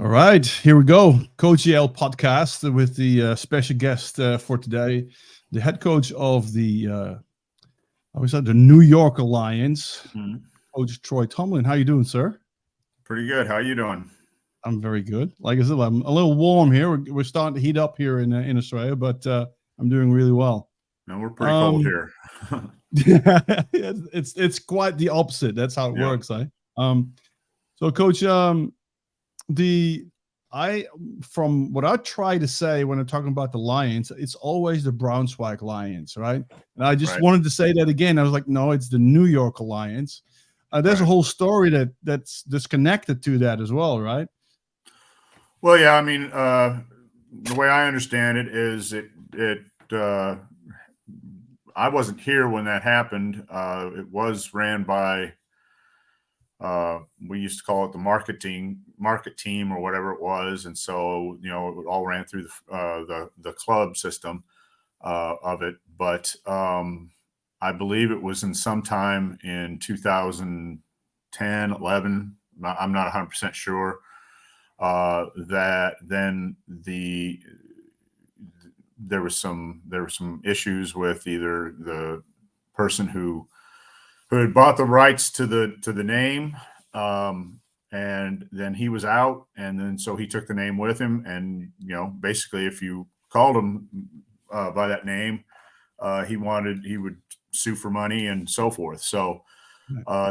All right, here we go. Coach EL podcast with the special guest for today, the head coach of the New York Alliance, Mhm. Coach Troy Tomlin. How you doing, sir? Pretty good. How you doing? I'm very good. Like I said, I'm a little warm here. We're starting to heat up here in Australia, but I'm doing really well. No, we're pretty cold Um, here. it's quite the opposite. That's how it Yeah, works, eh? So, Coach, the I from what I try to say when I'm talking about the Lions, it's always the Braunschweig Lions, right? And I just right, wanted to say that again. I was like, no, it's the New York Alliance. There's a right. whole story that's connected to that as well, right? Well, yeah. I mean, the way I understand it is it. I wasn't here when that happened. It was ran by. We used to call it the market team or whatever it was, and so it all ran through the club system of it. But I believe it was in sometime in 2010, 11. I'm not 100% sure. That then there were some issues with either the person who had bought the rights to the name, and then he was out, and then so he took the name with him, and basically if you called him by that name, he would sue for money and so forth. So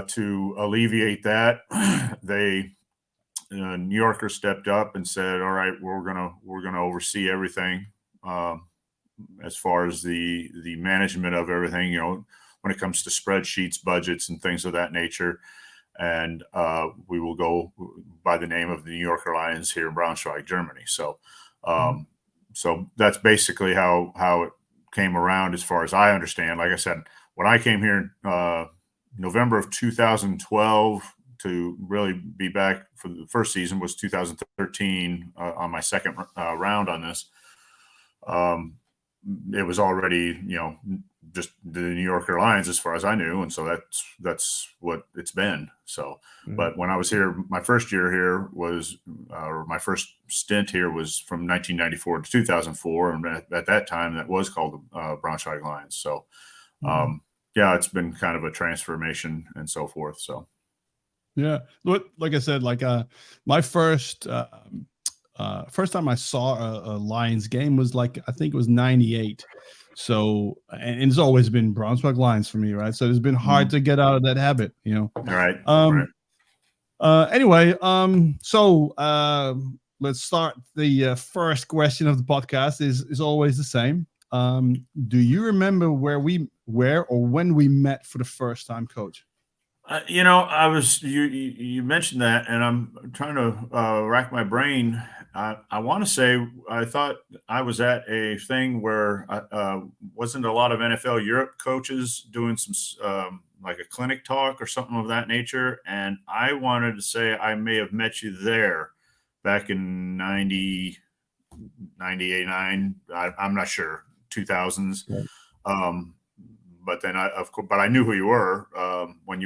to alleviate that, they New Yorkers stepped up and said, "All right, we're gonna oversee everything as far as the management of everything. When it comes to spreadsheets, budgets, and things of that nature, and we will go by the name of the New Yorker Lions here in Braunschweig, Germany." So, Mhm. um, so that's basically how it came around, as far as I understand. Like I said, when I came here in November of 2012 to really be back for the first season was 2013 on my second round on this. Um, it was already, just the New Yorker Lions as far as I knew, and so that's what it's been. So, Mhm. but when I was here, my first year here was, or my first stint here was from 1994 to 2004, and at that time that was called the Braunschweig Lions. So, Mhm. um, yeah, it's been kind of a transformation and so forth. So, Yeah, like I said, my first time I saw a Lions game was like I think it was '98. So and it's always been Braunschweig Lions for me, right? So it's been hard mhm. to get out of that habit, you know. Right, right. Um, anyway, let's start. The first question of the podcast is always the same. Do you remember where or when we met for the first time, Coach? I was you mentioned that, and I'm trying to rack my brain. I want to say I thought I was at a thing where wasn't a lot of NFL Europe coaches doing some like a clinic talk or something of that nature, and I wanted to say I may have met you there back in 98, 9. I'm not sure, 2000s. Right. Um, but then of course, but I knew who you were when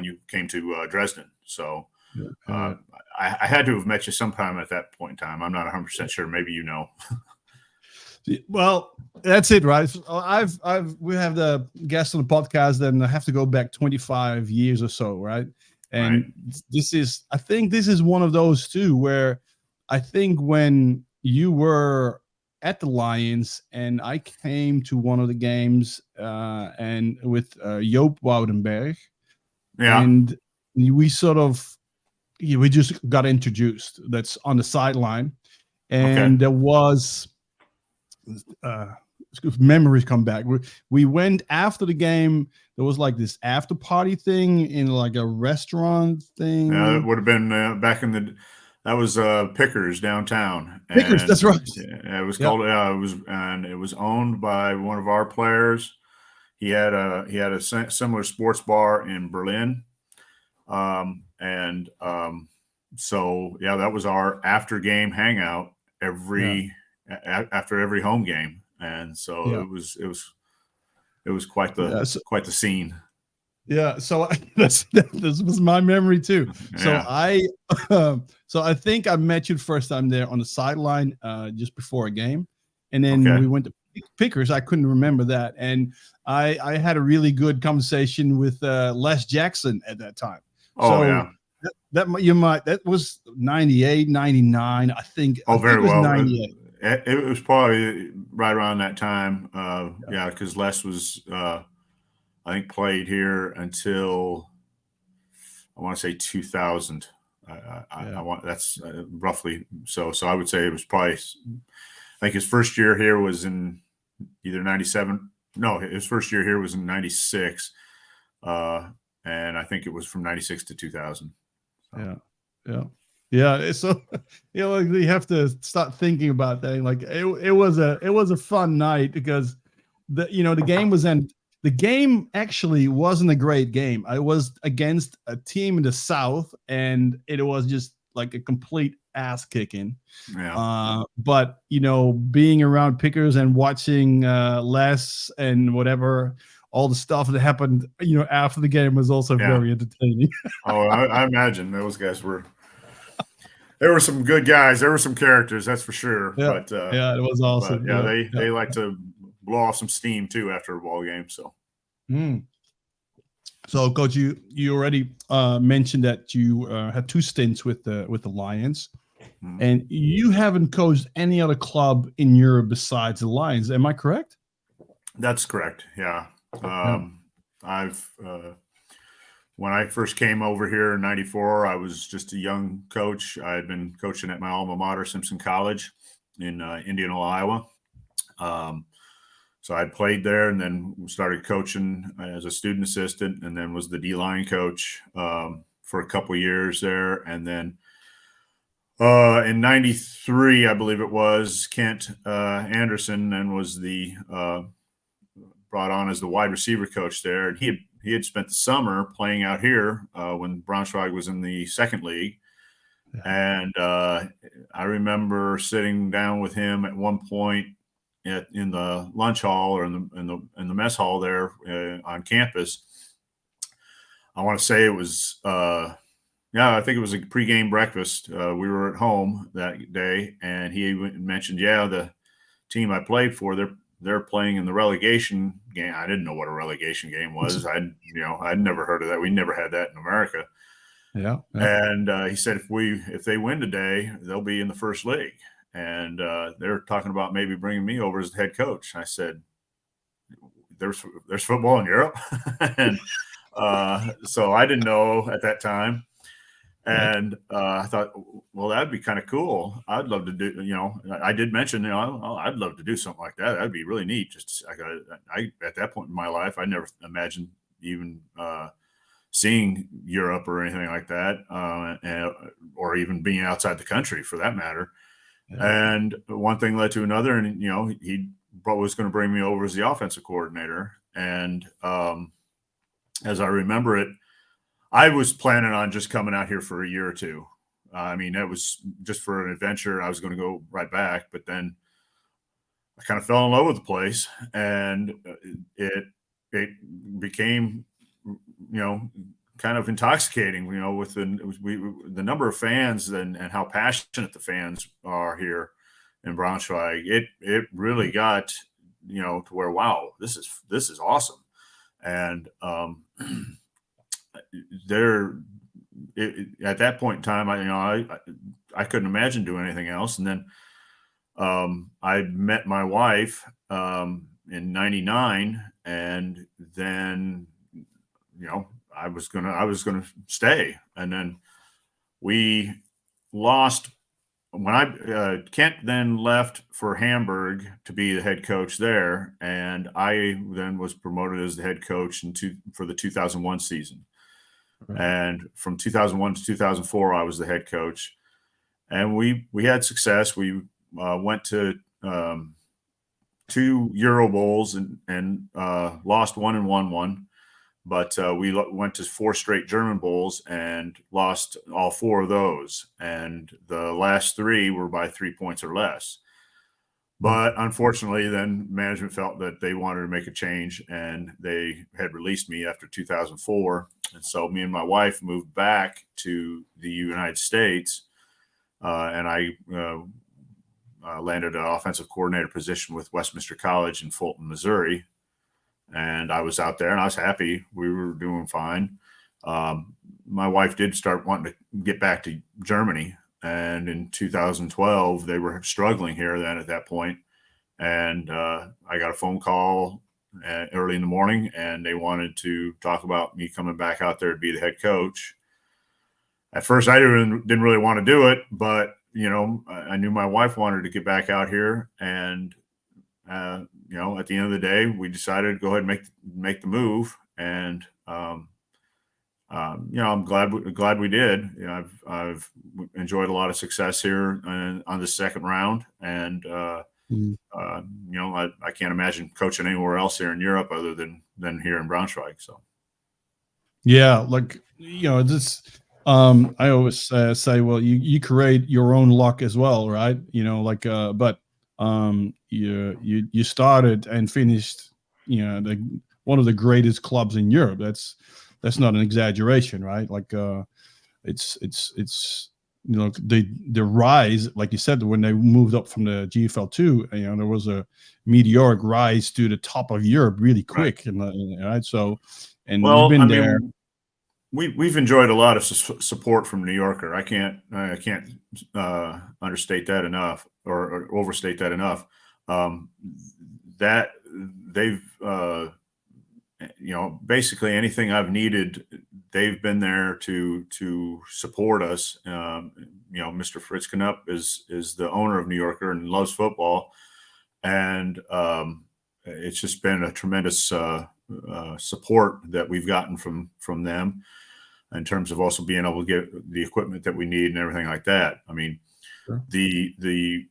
you came to Dresden. So Yeah, uh, I had to have met you sometime at that point in time. I'm not 100% sure. Maybe you know. well, that's it, right? So we have the guest on the podcast, then I have to go back 25 years or so, right? Right. And I think this is one of those too, where I think when you were at the Lions and I came to one of the games, and with Joop Woudenberg, Yeah. and we sort of, we just got introduced. That's on the sideline, Okay. and there was uh memories come back. We went after the game. There was like this after party thing in like a restaurant Yeah, it thing. would have been back in the. That was Pickers downtown, Vickers, that's and right. it was Yeah. called. It was owned by one of our players. He had a similar sports bar in Berlin. And So yeah, that was our after game hangout Yeah. after every home game, and so Yeah. it was quite the Yeah. So, quite the scene. Yeah, so this was my memory too. So Yeah. so I think I met you the first time there on the sideline, just before a game, and then Okay. we went to Pickers. I couldn't remember that, and I had a really good conversation with Les Jackson at that time. Oh So yeah. that was 98, 99. I Oh, think very it was well. 98. It was probably right around that time. Yeah, because Les was, I think, played here until I want to say 2000. I Yeah, want that's roughly so. So I would say it was probably. I think his first year here was in either 97. No, his first year here was in 96. Uh, and I think it was from 96 to 2000. So. yeah, yeah. Yeah, so like you have to start thinking about that. Like it was a fun night because the game was end. The game actually wasn't a great game. I was against a team in the South, and it was just like a complete ass kicking. Yeah. But being around Pickers and watching Les and whatever all the stuff that happened, after the game was also Yeah. very entertaining. Oh, I imagine those guys were. There were some good guys. There were some characters, that's for sure. Yeah, yeah, it was But awesome. yeah, Yeah, they yeah. like to blow off some steam too after a ball game. So Mm. So, Coach, you already mentioned that you had two stints with the Lions, mm, and you haven't coached any other club in Europe besides the Lions. Am I correct? that's correct. Yeah. Yeah. I've when I first came over here in '94, I was just a young coach. I had been coaching at my alma mater, Simpson College, in Indianola, Iowa. Um, so I played there, and then started coaching as a student assistant, and then was the D line coach for a couple years there, and then in '93, I believe it was, Kent Anderson, and was the brought on as the wide receiver coach there, and he had spent the summer playing out here when Braunschweig was in the second league, Yeah. and I remember sitting down with him at one point in the lunch hall or in the mess hall there on campus. I want to say it was yeah, I think it was a pregame breakfast. We were at home that day, and he mentioned, yeah, the team I played for, they're playing in the relegation game. I didn't know what a relegation game was. I'd never heard of that. We never had that in America. Yeah. Yeah. And he said if they win today, they'll be in the first league. And they're talking about maybe bringing me over as the head coach. I said, there's football in Europe, and so I didn't know at that time. Yeah. And I thought, well, that'd be kind of cool. I'd love to do, I did mention, I'd love to do something like that. That'd be really neat. Just, at that point in my life, I never imagined even seeing Europe or anything like that, or even being outside the country for that matter. Yeah. And one thing led to another. And, he was going to bring me over as the offensive coordinator. And as I remember it, I was planning on just coming out here for a year or two. I mean, that was just for an adventure. I was going to go right back, but then I kind of fell in love with the place, and it became, kind of intoxicating. With the number of fans and how passionate the fans are here in Braunschweig. It really got to where, wow, this is awesome, and there at that point in time, I couldn't imagine doing anything else. And then I met my wife in '99, and then I was gonna stay, and then we lost when Kent then left for Hamburg to be the head coach there, and I then was promoted as the head coach for the 2001 season. Right. And from 2001 to 2004, I was the head coach, and we had success. We went to 2 Euro Bowls and lost one and won one, but we went to 4 straight German Bowls and lost all 4 of those, and the last 3 were by 3 points or less. But unfortunately, then management felt that they wanted to make a change, and they had released me after 2004. And so me and my wife moved back to the United States, and I landed an offensive coordinator position with Westminster College in Fulton, Missouri. And I was out there, and I was happy. We were doing fine. My wife did start wanting to get back to Germany. And in 2012, they were struggling here then at that point. And I got a phone call early in the morning, and they wanted to talk about me coming back out there to be the head coach. At first, I didn't really want to do it, but I knew my wife wanted to get back out here, and at the end of the day, we decided to go ahead and make the move. And I'm glad we did. I've enjoyed a lot of success here on the second round, and I can't imagine coaching anywhere else here in Europe other than here in Braunschweig. So, yeah, this. I always say, well, you create your own luck as well, right? But you started and finished, one of the greatest clubs in Europe. That's not an exaggeration, right? It's the rise, like you said, when they moved up from the GFL2, there was a meteoric rise to the top of Europe really quick, right. Right. So, and you've been there. We've enjoyed a lot of support from New Yorker. I can't understate that enough or overstate that enough. That they've basically anything I've needed, they've been there to support us. Mr. Fritz Knupp is the owner of New Yorker and loves football, and it's just been a tremendous support that we've gotten from them in terms of also being able to get the equipment that we need and everything like that. I mean, Sure. the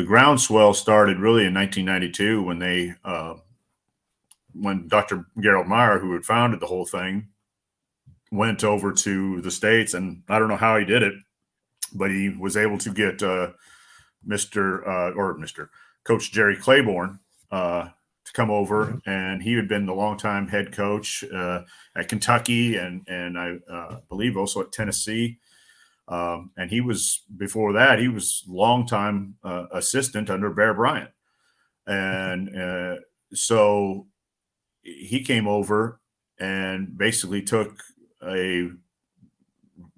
groundswell started really in 1992 when Dr. Gerald Meyer, who had founded the whole thing, went over to the States, and I don't know how he did it, but he was able to get Coach Jerry Claiborne to come over, and he had been the longtime head coach at Kentucky and I believe also at Tennessee. And he was, before that, he was longtime assistant under Bear Bryant. And so he came over and basically took a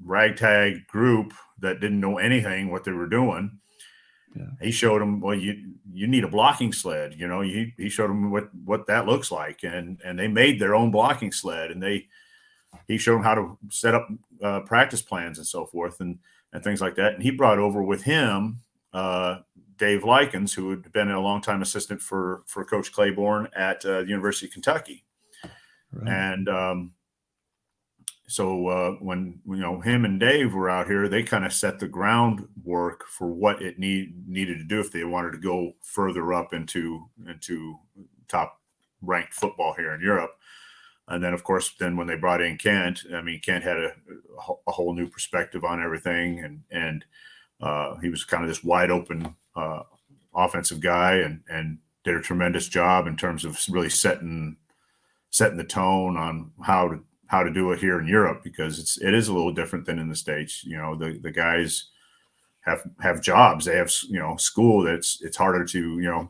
ragtag group that didn't know anything what they were doing. Yeah. He showed them, well, you need a blocking sled. He showed them what that looks like, and they made their own blocking sled, and he showed them how to set up practice plans and so forth and things like that. And he brought over with him Dave Likens, who had been a longtime assistant for Coach Claiborne at the University of Kentucky. Right. And so when him and Dave were out here, they kind of set the groundwork for what it needed to do if they wanted to go further up into top ranked football here in Europe. And then, of course, when they brought in Kent, I mean, Kent had a whole new perspective on everything, and he was kind of this wide open offensive guy, and did a tremendous job in terms of really setting the tone on how to do it here in Europe, because it is a little different than in the States. The guys have jobs, they have school. It's harder to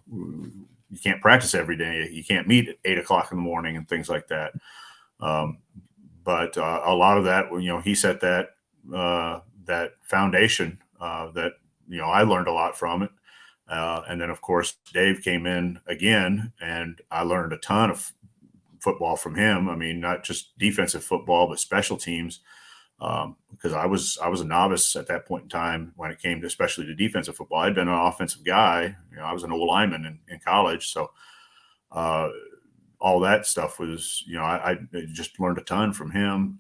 you can't practice every day. You can't meet at 8 o'clock in the morning and things like that. But a lot of that, he set that foundation that, I learned a lot from it. And then, of course, Dave came in again, and I learned a ton of football from him. I mean, not just defensive football, but special teams. Because I was a novice at that point in time when it came to, especially to defensive football. I'd been an offensive guy. I was an old lineman in college. So all that stuff was, I just learned a ton from him.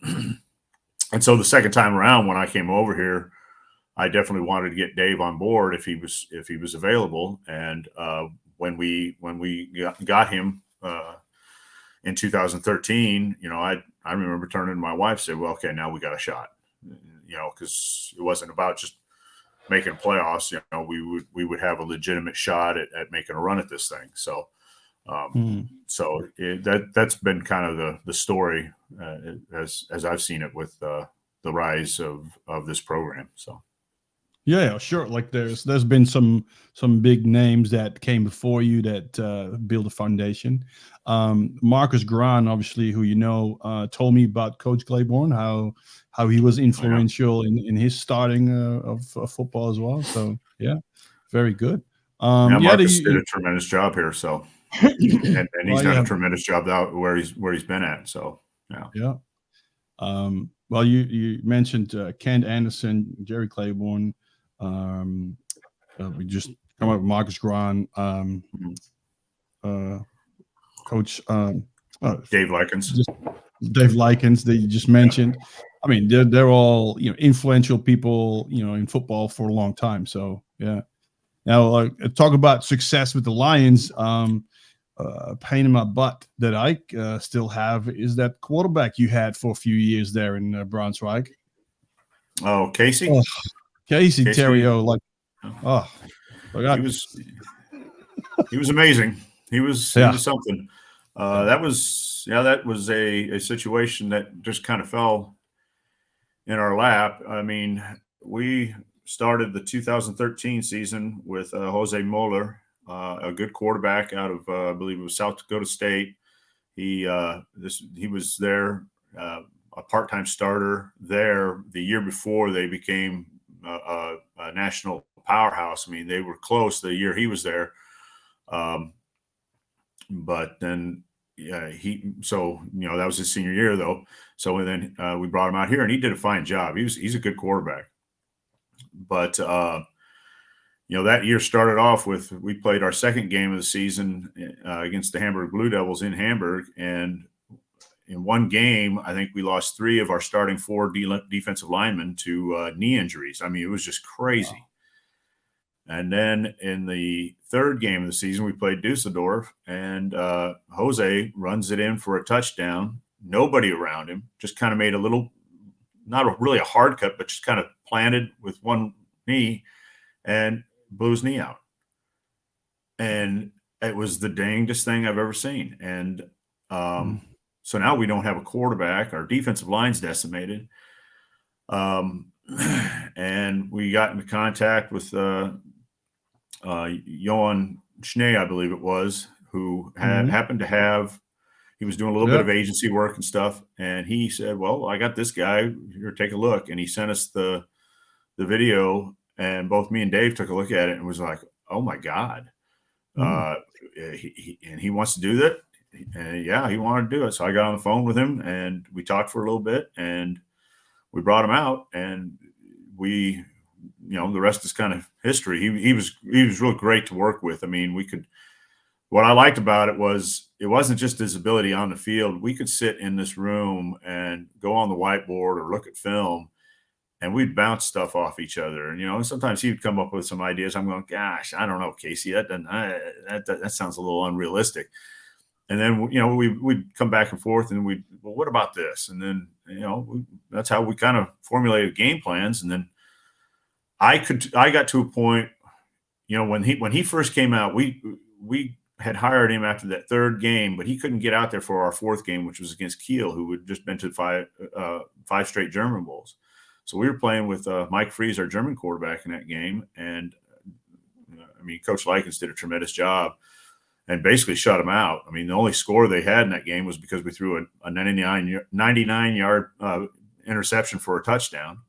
And so the second time around, when I came over here, I definitely wanted to get Dave on board if he was available. And when we got him in 2013, I remember turning to my wife and said, well, okay, now we got a shot, because it wasn't about just making playoffs, we would have a legitimate shot at making a run at this thing. So, that's been kind of the story as I've seen it with the rise of this program. So. Yeah, sure. Like there's been some big names that came before you that build a foundation. Marcus Grahn, obviously, who told me about Coach Claiborne, how he was influential in his starting of football as well. So yeah, very good. Marcus did a tremendous job here. So and he's done a tremendous job out where he's been at. So yeah. Well, you mentioned Kent Anderson, Jerry Claiborne. We just come up with Marcus Grahn, Coach Dave Likens. Dave Likens that you just mentioned. I mean, they're all influential people in football for a long time. So yeah. Now talk about success with the Lions. Pain in my butt that I still have is that quarterback you had for a few years there in Braunschweig. Oh, Casey. Casey Terrio, he was amazing. He was something. That was a situation that just kind of fell in our lap. I mean, we started the 2013 season with Jose Moeller, a good quarterback out of I believe it was South Dakota State. He was there, a part-time starter there the year before they became a national powerhouse. I mean, they were close the year he was there, but then that was his senior year though. So then we brought him out here, and he did a fine job. He's a good quarterback, but that year started off with, we played our second game of the season against the Hamburg Blue Devils in Hamburg, and in one game, I think we lost 3 of our starting 4 defensive linemen to knee injuries. I mean, it was just crazy. Wow. And then in the third game of the season, we played Dusseldorf, and Jose runs it in for a touchdown. Nobody around him, just kind of made a little, really a hard cut, but just kind of planted with one knee and blew his knee out. And it was the dangest thing I've ever seen. And so now we don't have a quarterback. Our defensive line's decimated. And we got into contact with Johan Schnee, I believe it was, who happened to have, he was doing a little bit of agency work and stuff. And he said, well, I got this guy here, take a look. And he sent us the video, and both me and Dave took a look at it and was like, oh my God. He wants to do that. And he wanted to do it. So I got on the phone with him, and we talked for a little bit, and we brought him out, and the rest is kind of history. He was real great to work with. I mean, what I liked about it wasn't just his ability on the field. We could sit in this room and go on the whiteboard or look at film, and we'd bounce stuff off each other. And, sometimes he'd come up with some ideas. I'm going, gosh, I don't know, Casey, that sounds a little unrealistic. And then, we'd come back and forth, and well, what about this? And then, that's how we kind of formulated game plans. And then I got to a point, when he first came out, we had hired him after that third game, but he couldn't get out there for our fourth game, which was against Kiel, who had just been to 5 straight German Bowls. So we were playing with Mike Fries, our German quarterback, in that game. And Coach Likens did a tremendous job and basically shut him out. I mean, the only score they had in that game was because we threw a 99-yard interception for a touchdown.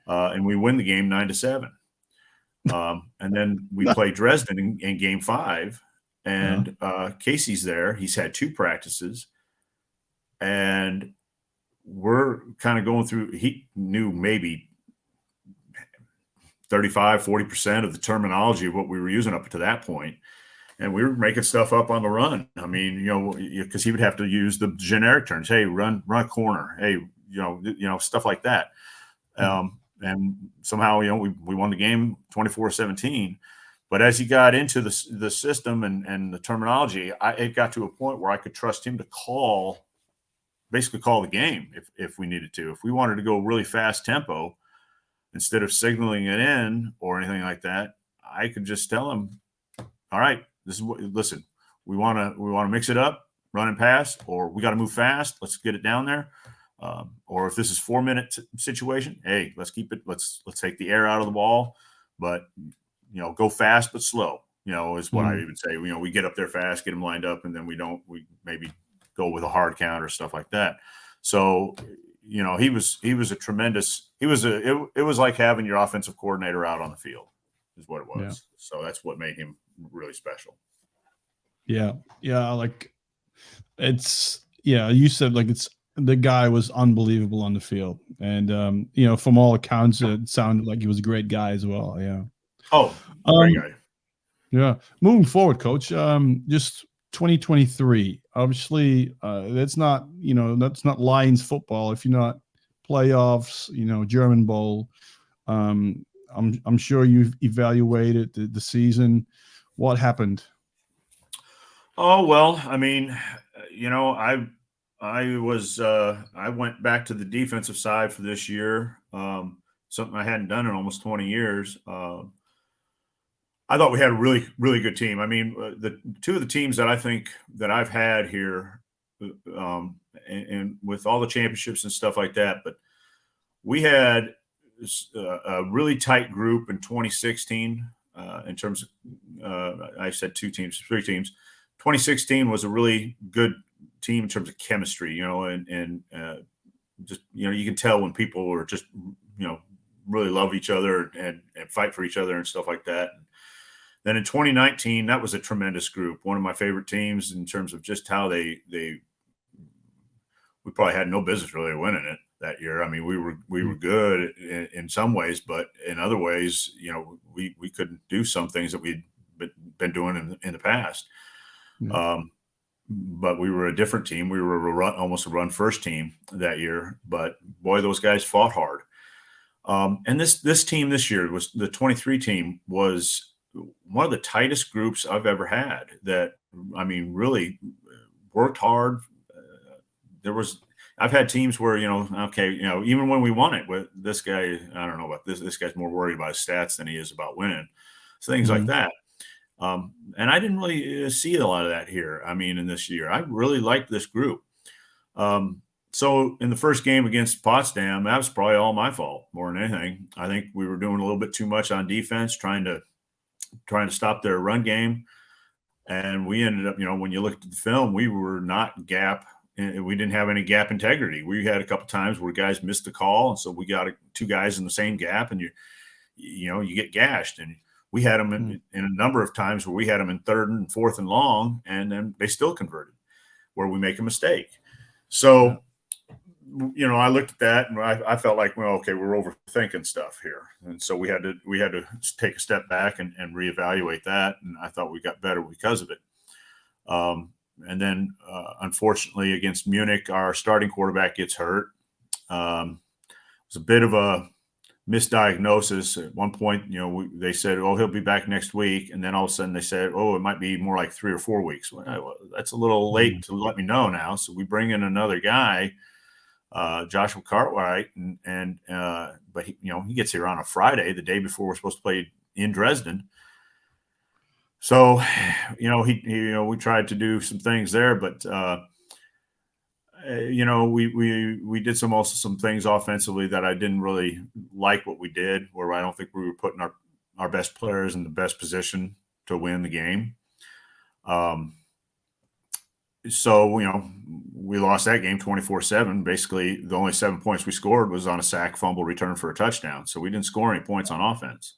And we win the game 9-7. And then we play Dresden in game 5, and Casey's there. He's had 2 practices, and we're kind of going through, he knew maybe 35-40% of the terminology of what we were using up to that point. And we were making stuff up on the run. I mean, because he would have to use the generic terms. Hey, run a corner. Hey, stuff like that. And somehow, we won the game 24-17. But as he got into the system and the terminology, it got to a point where I could trust him to basically call the game if we needed to. If we wanted to go really fast tempo, instead of signaling it in or anything like that, I could just tell them, all right, this is what, listen, we want to mix it up, run and pass, or we got to move fast. Let's get it down there. Or if this is 4-minute situation, hey, let's keep it. Let's take the air out of the ball, but go fast but slow. Is what I even say. We get up there fast, get them lined up, and then we maybe go with a hard count or stuff like that. So, he was a tremendous. It was like having your offensive coordinator out on the field, is what it was. Yeah. So that's what made him really special. Yeah, like you said, like the guy was unbelievable on the field, and from all accounts, it sounded like he was a great guy as well. Yeah. Oh, great guy. Yeah. Moving forward, Coach. Just 2023. Obviously, that's not Lions football. If you're not playoffs, German Bowl. I'm sure you've evaluated the season. What happened? Oh, well, I mean, I went back to the defensive side for this year. Something I hadn't done in almost 20 years. I thought we had a really, really good team. I mean, the two of the teams that I think that I've had here, and with all the championships and stuff like that, but we had a really tight group in 2016 in terms of, I said 3 teams. 2016 was a really good team in terms of chemistry, and just, you can tell when people are just, really love each other and fight for each other and stuff like that. Then in 2019, that was a tremendous group. One of my favorite teams in terms of just how we probably had no business really winning it that year. I mean, we were good in some ways, but in other ways, we couldn't do some things that we'd been doing in the past. But we were a different team. We were almost a run first team that year, but boy, those guys fought hard. And this team this year was the 23 team was one of the tightest groups I've ever had that, I mean, really worked hard. I've had teams where, even when we won it with this guy, I don't know about this guy's more worried about his stats than he is about winning. So things like that. And I didn't really see a lot of that here. I mean, in this year, I really liked this group. So in the first game against Potsdam, that was probably all my fault more than anything. I think we were doing a little bit too much on defense, trying to stop their run game. And we ended up, when you looked at the film, we were not gap. We didn't have any gap integrity. We had a couple times where guys missed the call. And so we got 2 guys in the same gap and you get gashed. And we had them in a number of times where we had them in 3rd and 4th and long, and then they still converted where we make a mistake. So, I looked at that and I felt like, well, okay, we're overthinking stuff here. And so we had to take a step back and reevaluate that. And I thought we got better because of it. And then, unfortunately, against Munich, our starting quarterback gets hurt. It was a bit of a misdiagnosis. At one point, they said, oh, he'll be back next week. And then all of a sudden they said, oh, it might be more like 3 or 4 weeks. Well, that's a little late to let me know now. So we bring in another guy, Joshua Cartwright, but he gets here on a Friday, the day before we're supposed to play in Dresden. So, we tried to do some things there, but we did some things offensively that I didn't really like what we did, where I don't think we were putting our best players in the best position to win the game. So, we lost that game 24-7. Basically, the only 7 points we scored was on a sack, fumble, return for a touchdown. So we didn't score any points on offense.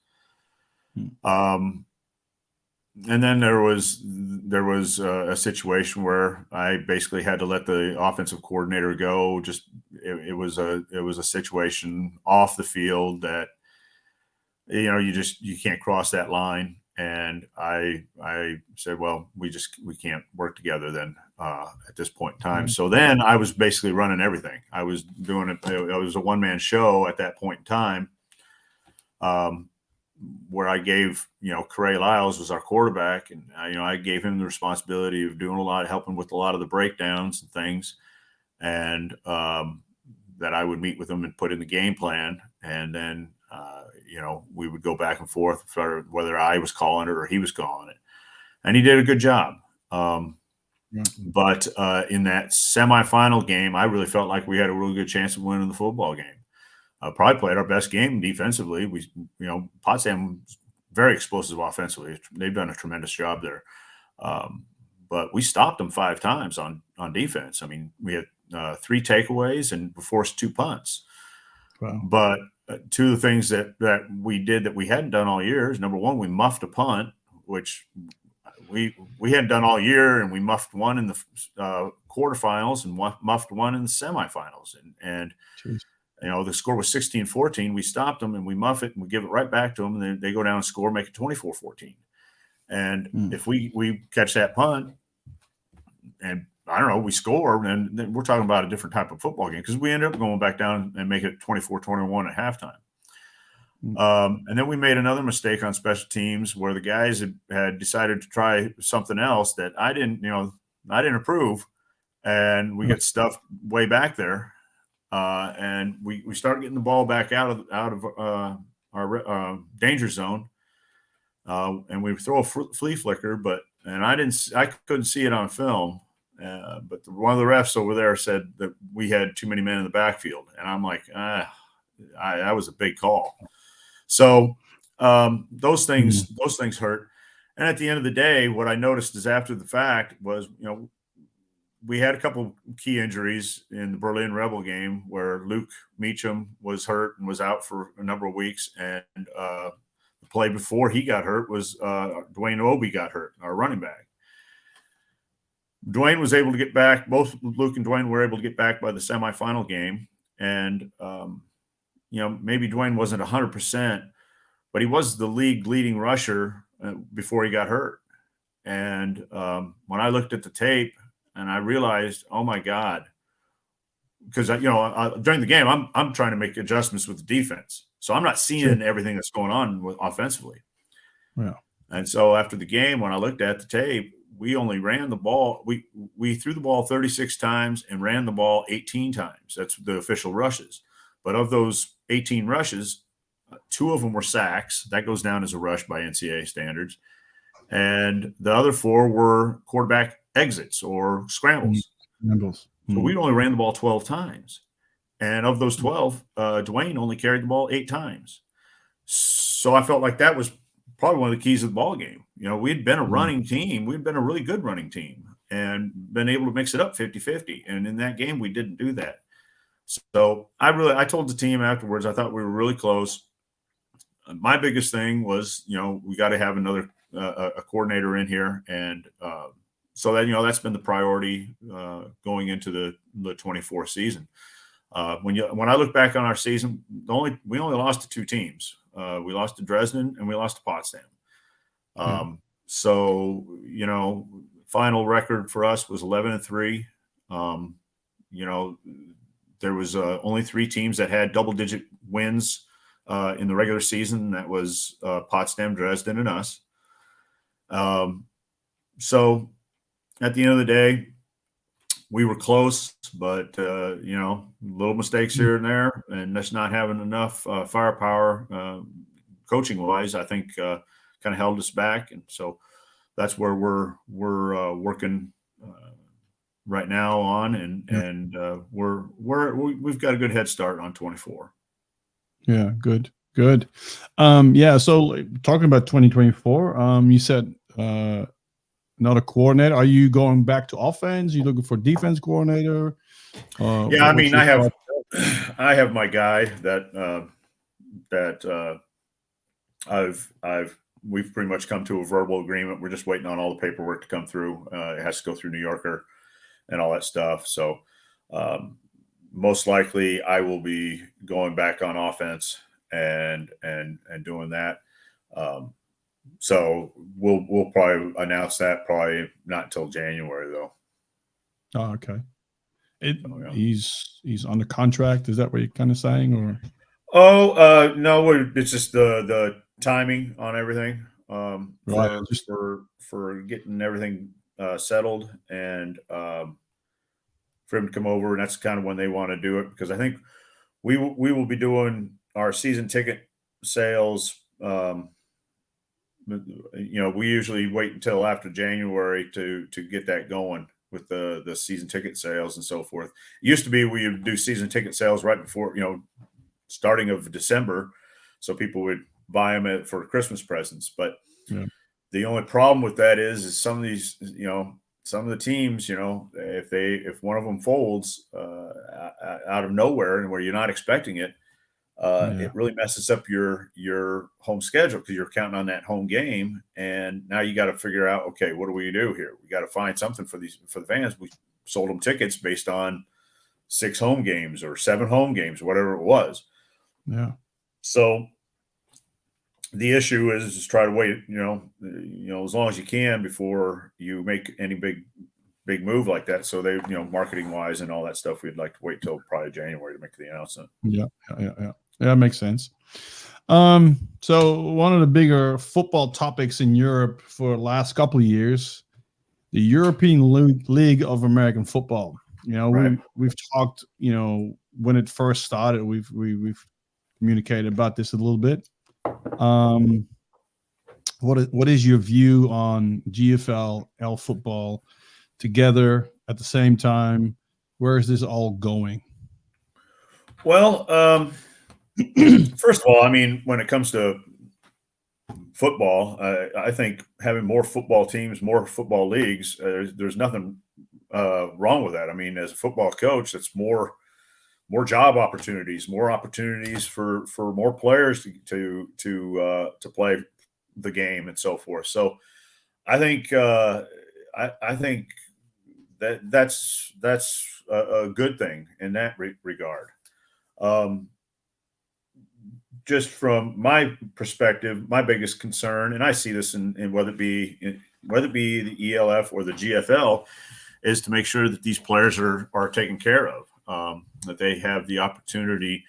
And then there was a situation where I basically had to let the offensive coordinator go. Just it was a situation off the field that you can't cross that line. And I said, well, we can't work together then at this point in time. So then I was basically running everything. I was doing it. It was a one-man show at that point in time. Where I gave, Corey Lyles was our quarterback, and I gave him the responsibility of doing helping with a lot of the breakdowns and things, and that I would meet with him and put in the game plan. And then We would go back and forth for whether I was calling it or he was calling it, and he did a good job. Yeah. But in that semifinal game, I really felt like we had a really good chance of winning the football game. Probably played our best game defensively. Potsdam's very explosive offensively. They've done a tremendous job there. But we stopped them 5 times on defense. I mean, we had 3 takeaways and forced 2 punts. Wow. But 2 of the things that we did that we hadn't done all year is, number one, we muffed a punt, which we hadn't done all year, and we muffed one in the quarterfinals and muffed one in the semifinals. And Jeez. the score was 16-14. We stopped them, and we muff it, and we give it right back to them, and then they go down and score, make it 24-14. And if we catch that punt, and I don't know, we score, and then we're talking about a different type of football game, because we ended up going back down and make it 24-21 at halftime. And then we made another mistake on special teams where the guys had decided to try something else that I didn't approve, and we get stuffed way back there, and we start getting the ball back out of our danger zone, and we throw a flea flicker, and I couldn't see it on film. But one of the refs over there said that we had too many men in the backfield, and I'm like, that was a big call. So those things hurt. And at the end of the day, what I noticed is after the fact was, we had a couple key injuries in the Berlin Rebel game where Luke Meacham was hurt and was out for a number of weeks, and the play before he got hurt was Dwayne Obi got hurt, our running back. Dwayne was able to get back. Both Luke and Dwayne were able to get back by the semifinal game. And, maybe Dwayne wasn't 100%, but he was the league leading rusher before he got hurt. And when I looked at the tape and I realized, oh my God, because during the game, I'm trying to make adjustments with the defense. So I'm not seeing everything that's going on offensively. Yeah. And so after the game, when I looked at the tape, we only ran the ball. We threw the ball 36 times and ran the ball 18 times. That's the official rushes. But of those 18 rushes, 2 of them were sacks. That goes down as a rush by NCAA standards. And the other 4 were quarterback exits or scrambles. So we only ran the ball 12 times. And of those 12, Dwayne only carried the ball 8 times. So I felt like that was probably one of the keys of the ball game. We'd been a running team. We'd been a really good running team and been able to mix it up 50-50. And in that game, we didn't do that. So I told the team afterwards, I thought we were really close. My biggest thing was, we got to have another a coordinator in here. And so that, that's been the priority going into the 24 season. When I look back on our season, we only lost to 2 teams. We lost to Dresden and we lost to Potsdam. So, final record for us was 11-3. There was only 3 teams that had double-digit wins in the regular season. That was Potsdam, Dresden, and us. So at the end of the day, we were close, but little mistakes here and there, and that's not having enough firepower, coaching-wise, I think, kind of held us back. And so that's where we're working right now on, and we've got a good head start on 24. Yeah, good. So talking about 2024, you said not a coordinator. Are you going back to offense? You looking for defense coordinator? I have my guy that we've pretty much come to a verbal agreement. We're just waiting on all the paperwork to come through. It has to go through New Yorker and all that stuff. So most likely I will be going back on offense and doing that. So we'll probably announce that probably not until January though. Oh, okay. He's under contract. Is that what you're kind of saying, or? No, it's just the timing on everything. Right. For getting everything settled and for him to come over, and that's kind of when they want to do it, because I think we will be doing our season ticket sales, we usually wait until after January to get that going with the season ticket sales and so forth. It used to be we would do season ticket sales right before, starting of December, so people would buy them for Christmas presents. But Yeah. the only problem with that is some of these, some of the teams, if one of them folds out of nowhere and where you're not expecting it, Yeah. it really messes up your home schedule because you're counting on that home game, and now you got to figure out, okay, what do we do here? We got to find something for the fans. We sold them tickets based on 6 home games or 7 home games, whatever it was. Yeah. So the issue is just try to wait, as long as you can before you make any big move like that. So they, marketing wise and all that stuff, we'd like to wait till probably January to make the announcement. Yeah. That makes sense. So one of the bigger football topics in Europe for the last couple of years, the European League of American Football. Right. We've talked, when it first started, we've communicated about this a little bit. What is your view on GFL, L football together at the same time? Where is this all going? Well, first of all, I mean, when it comes to football, I think having more football teams, more football leagues, there's nothing wrong with that. I mean, as a football coach, it's more job opportunities, more opportunities for more players to play the game and so forth. So I think I think that's a good thing in that regard. Just from my perspective, my biggest concern, and I see this in whether it be the ELF or the GFL, is to make sure that these players are taken care of, that they have the opportunity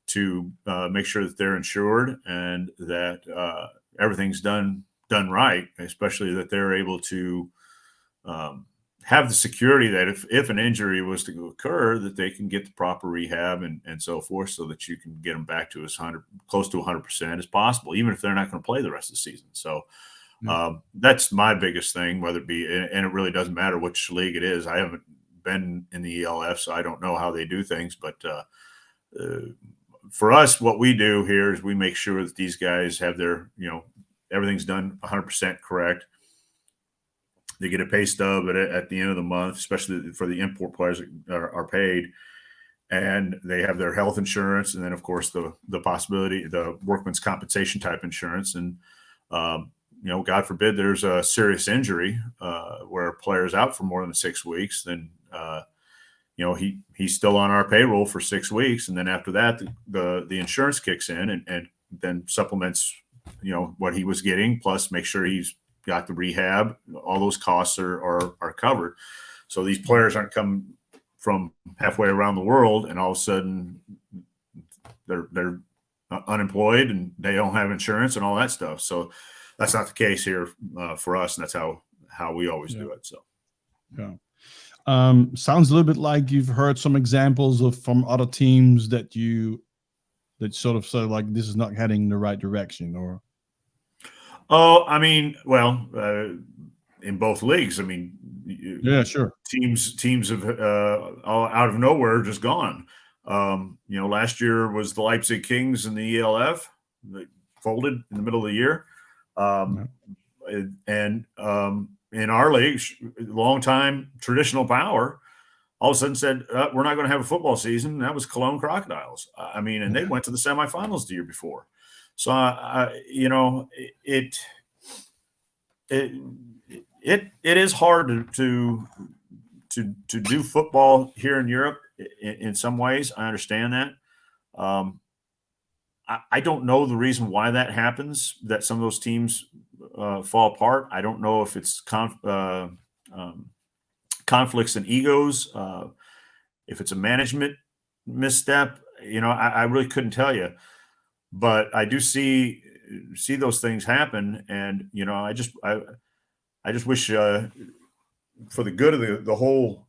to make sure that they're insured and that everything's done right, especially that they're able to have the security that if an injury was to occur, that they can get the proper rehab and so forth, so that you can get them back to close to 100% as possible, even if they're not going to play the rest of the season. So that's my biggest thing, whether it be, and it really doesn't matter which league it is. I haven't been in the ELF, so I don't know how they do things, but for us, what we do here is we make sure that these guys have their, everything's done 100% correct. They get a pay stub at the end of the month, especially for the import players that are paid, and they have their health insurance, and then of course the possibility, the workman's compensation type insurance. And God forbid there's a serious injury where a player's out for more than 6 weeks, then he's still on our payroll for 6 weeks, and then after that the insurance kicks in and then supplements what he was getting, plus make sure he's got the rehab. All those costs are covered. So these players aren't coming from halfway around the world and all of a sudden they're unemployed and they don't have insurance and all that stuff. So that's not the case here for us, and that's how we always do it. So sounds a little bit like you've heard some examples from other teams that sort of say like this is not heading in the right direction, or I mean, well, in both leagues, I mean, yeah, sure. Teams have all out of nowhere just gone. Last year was the Leipzig Kings in the ELF. They folded in the middle of the year, and in our league, long time traditional power, all of a sudden said we're not going to have a football season. And that was Cologne Crocodiles. I mean, and they went to the semifinals the year before. So, it is hard to do football here in Europe in some ways. I understand that. I don't know the reason why that happens, that some of those teams fall apart. I don't know if it's conflicts and egos, if it's a management misstep. I really couldn't tell you. But I do see those things happen, and I just wish for the good of the whole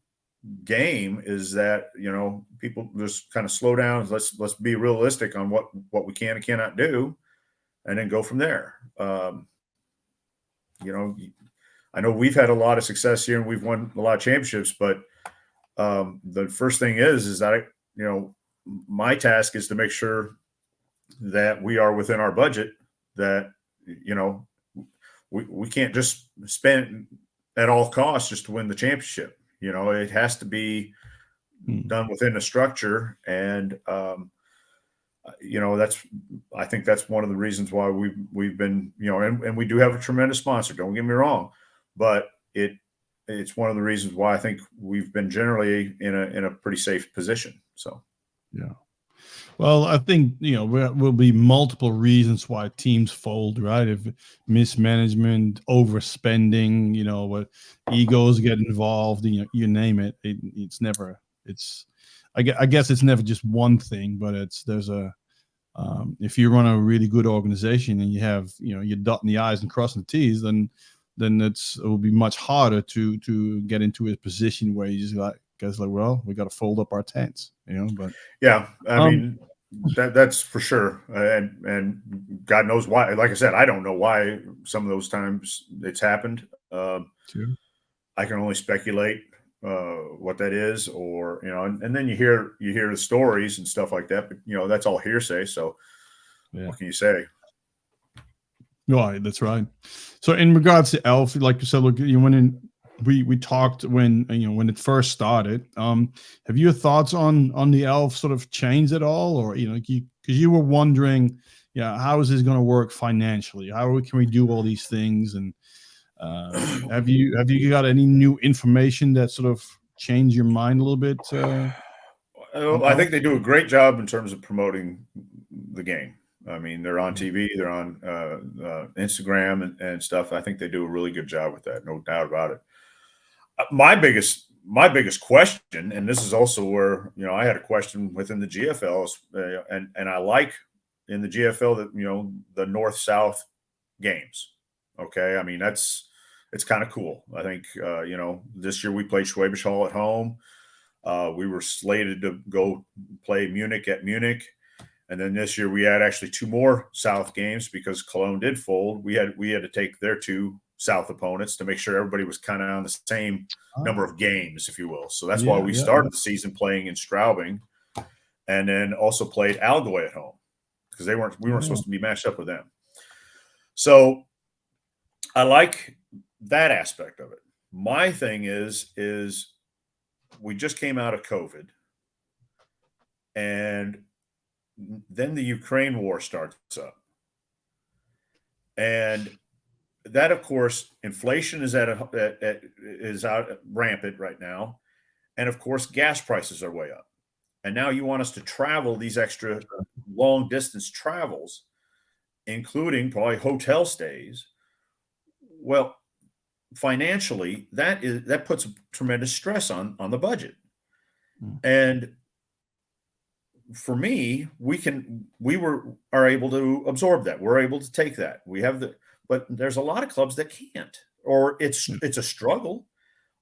game is that people just kind of slow down. Let's be realistic on what we can and cannot do, and then go from there. You know, I know we've had a lot of success here and we've won a lot of championships, but the first thing is that, you know, my task is to make sure that we are within our budget, that, you know, we can't just spend at all costs just to win the championship. You know, it has to be done within a structure. And, you know, I think that's one of the reasons why we've been, you know, and we do have a tremendous sponsor, don't get me wrong, but it's one of the reasons why I think we've been generally in a pretty safe position. So, yeah. Well, I think, you know, there will be multiple reasons why teams fold, right? If mismanagement, overspending, you know, what egos get involved, you name it. It's never, I guess it's never just one thing, but if you run a really good organization and you have, you know, you're dotting the I's and crossing the T's, then it will be much harder to get into a position where you just guys like, well, we got to fold up our tents, you know. But yeah, I mean, that's for sure, and God knows why. Like I said, I don't know why some of those times it's happened. Sure. I can only speculate what that is, or, you know, and then you hear the stories and stuff like that, but, you know, that's all hearsay. So what can you say? Right, that's right. So in regards to Elf, like you said, look, you went in. We talked when, you know, when it first started. Have your thoughts on the Elf sort of changed at all, or, you know, because you were wondering, yeah, how is this going to work financially? Can we do all these things? And have you got any new information that sort of changed your mind a little bit? I think they do a great job in terms of promoting the game. I mean, they're on TV, they're on Instagram and stuff. I think they do a really good job with that, no doubt about it. My biggest question, and this is also where, you know, I had a question within the GFL, and I like in the GFL that, you know, the North-South games. Okay, I mean, it's kind of cool. I think, you know, this year we played Schwabisch Hall at home. We were slated to go play Munich at Munich. And then this year we had actually two more South games because Cologne did fold. We had to take their two South opponents to make sure everybody was kind of on the same number of games, if you will. So that's why we started the season playing in Straubing, and then also played Allgäu at home because we weren't supposed to be matched up with them. So I like that aspect of it. My thing is we just came out of COVID, and then the Ukraine war starts up. And that, of course, inflation is is out rampant right now. And of course, gas prices are way up. And now you want us to travel these extra long distance travels, including probably hotel stays. Well, financially, that puts tremendous stress on the budget. And for me, we are able to absorb that. We're able to take that. But there's a lot of clubs that can't, or it's a struggle.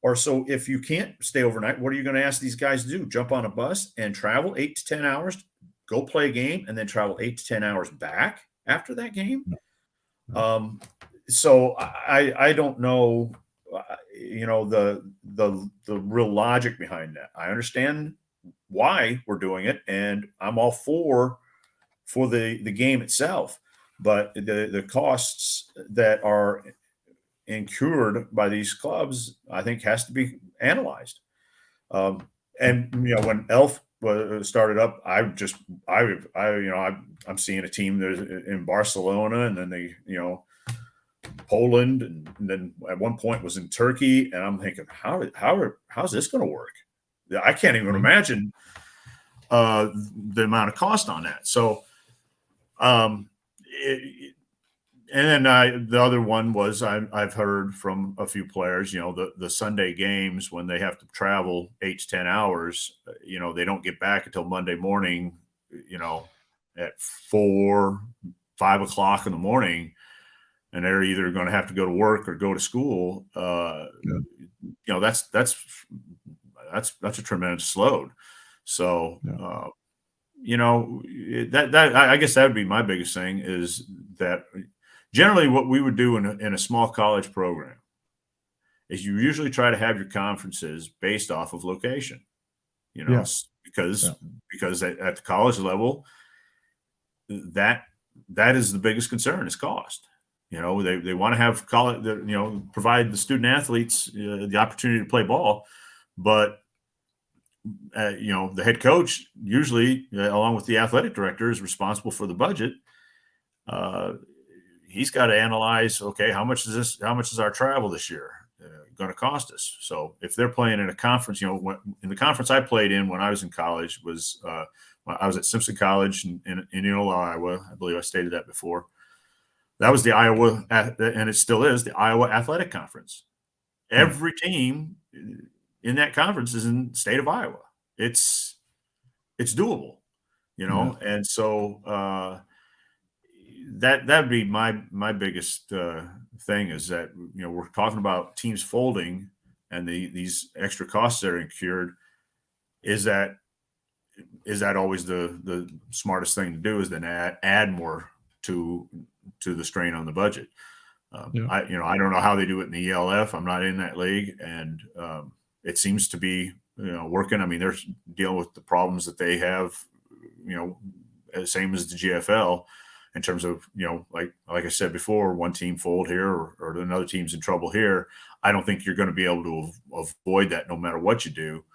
Or so if you can't stay overnight, what are you going to ask these guys to do? Jump on a bus and travel 8 to 10 hours, go play a game, and then travel 8 to 10 hours back after that game? So I don't know, you know, the real logic behind that. I understand why we're doing it, and I'm all for the game itself, but the costs that are incurred by these clubs, I think, has to be analyzed. And, you know, when Elf started up, I'm seeing a team there's in Barcelona, and then they, you know, Poland, and then at one point was in Turkey, and I'm thinking, how's this going to work? I can't even imagine the amount of cost on that. So, and then the other one was I've heard from a few players, you know, the Sunday games when they have to travel 8 to 10 hours, you know, they don't get back until Monday morning, you know, at 4, 5 o'clock in the morning, and they're either going to have to go to work or go to school. You know, that's a tremendous load. So, I guess that would be my biggest thing, is that generally what we would do in a small college program is you usually try to have your conferences based off of location, Yeah. because Yeah. at the college level, that is the biggest concern, is cost. They want to have college, provide the student athletes the opportunity to play ball, but the head coach usually, along with the athletic director, is responsible for the budget. Uh, he's got to analyze, okay, how much is our travel this year going to cost us? So if they're playing in a conference, in the conference I played in when I was in college was when I was at Simpson College in Indianola, Iowa. I believe I stated that before. That was the Iowa, and it still is, the Iowa Athletic Conference. Every team in that conference is in the state of Iowa. It's doable, and so that'd be my biggest thing, is that we're talking about teams folding and these extra costs that are incurred. Is that always the smartest thing to do? Is then add more to the strain on the budget. I don't know how they do it in the ELF. I'm not in that league, and it seems to be working. I mean, they're dealing with the problems that they have, same as the GFL, in terms of like I said before, one team fold here or another team's in trouble here. I don't think you're going to be able to avoid that no matter what you do.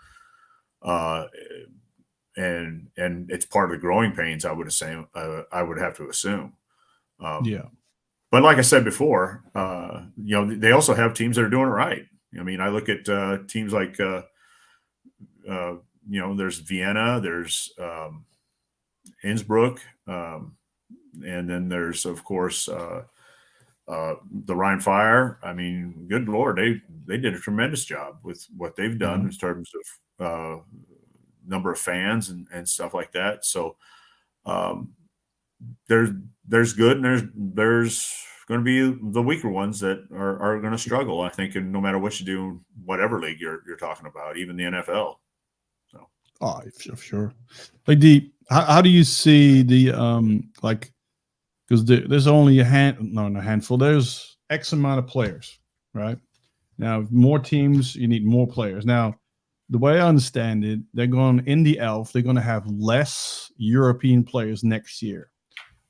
And it's part of the growing pains, I would assume. I would have to assume. But like I said before, they also have teams that are doing it right. I mean, I look at teams like, there's Vienna, there's Innsbruck, and then there's, of course, the Rhine Fire. I mean, good Lord, they did a tremendous job with what they've done in terms of number of fans and stuff like that. So there's good, and there's going to be the weaker ones that are going to struggle, I think, and no matter what you do, whatever league you're talking about, even the NFL. So, sure. Like how do you see the because there's only a handful. There's X amount of players, right? Now, more teams, you need more players. Now, the way I understand it, they're going in the ELF. They're going to have less European players next year.